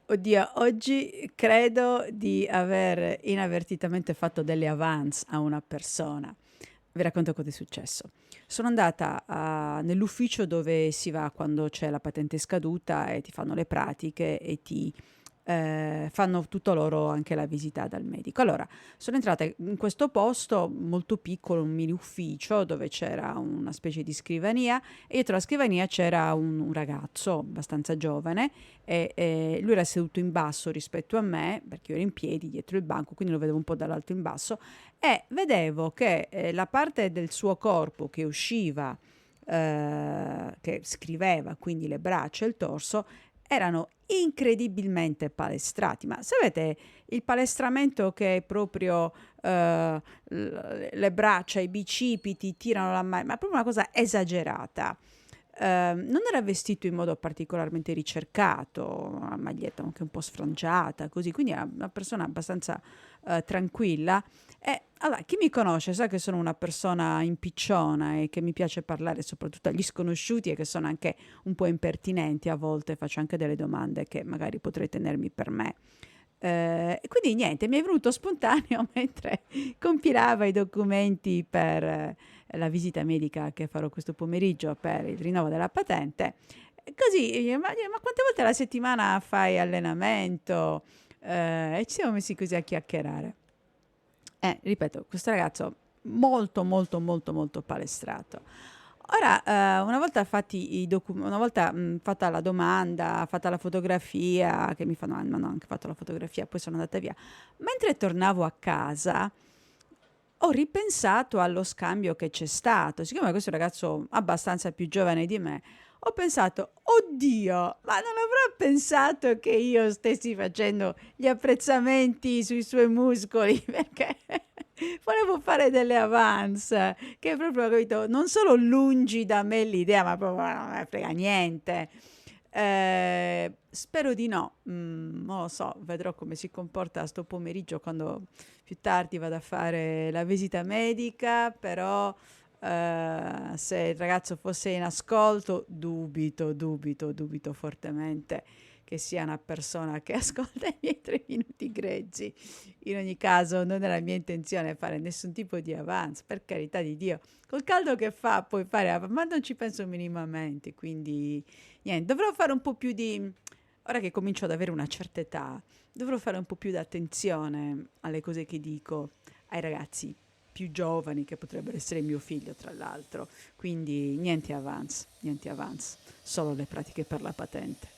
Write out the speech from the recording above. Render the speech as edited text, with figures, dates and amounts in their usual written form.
Oddio, oggi credo di aver inavvertitamente fatto delle avance a una persona. Vi racconto cosa è successo. Sono andata nell'ufficio dove si va quando c'è la patente scaduta e ti fanno le pratiche e ti fanno tutto loro anche la visita dal medico. Allora, sono entrata in questo posto molto piccolo, un mini ufficio dove c'era una specie di scrivania e dietro la scrivania c'era un ragazzo abbastanza giovane e lui era seduto in basso rispetto a me, perché io ero in piedi dietro il banco, quindi lo vedevo un po' dall'alto in basso e vedevo che la parte del suo corpo che usciva, che scriveva, quindi le braccia e il torso, erano incredibilmente palestrati. Ma sapete il palestramento che è proprio le braccia, i bicipiti tirano la mano, ma è proprio una cosa esagerata. Non era vestito in modo particolarmente ricercato, una maglietta anche un po' sfrangiata, così, quindi era una persona abbastanza tranquilla. E allora, chi mi conosce sa che sono una persona impicciona e che mi piace parlare soprattutto agli sconosciuti e che sono anche un po' impertinenti a volte, faccio anche delle domande che magari potrei tenermi per me. E quindi niente, mi è venuto spontaneo mentre compilava i documenti per la visita medica che farò questo pomeriggio per il rinnovo della patente. E così, ma quante volte alla settimana fai allenamento? E ci siamo messi così a chiacchierare. Ripeto, questo ragazzo molto, molto, molto, molto palestrato. Ora, una volta fatti una volta fatta la domanda, fatta la fotografia, che mi fanno, hanno anche fatto la fotografia, poi sono andata via. Mentre tornavo a casa, ho ripensato allo scambio che c'è stato. Siccome questo è un ragazzo abbastanza più giovane di me, ho pensato, oddio, ma non avrà pensato che io stessi facendo gli apprezzamenti sui suoi muscoli perché volevo fare delle avance, che proprio, capito, non solo lungi da me l'idea, ma proprio non me ne frega niente. Spero di no, non lo so, vedrò come si comporta sto pomeriggio quando più tardi vado a fare la visita medica, però se il ragazzo fosse in ascolto, dubito fortemente che sia una persona che ascolta i miei 3 minuti grezzi. In ogni caso, non è la mia intenzione fare nessun tipo di avance, per carità di Dio. Col caldo che fa, puoi fare, ma non ci penso minimamente, quindi niente, dovrò fare un po' più di... Ora che comincio ad avere una certa età, dovrò fare un po' più di attenzione alle cose che dico ai ragazzi più giovani, che potrebbero essere mio figlio, tra l'altro. Quindi niente avance, solo le pratiche per la patente.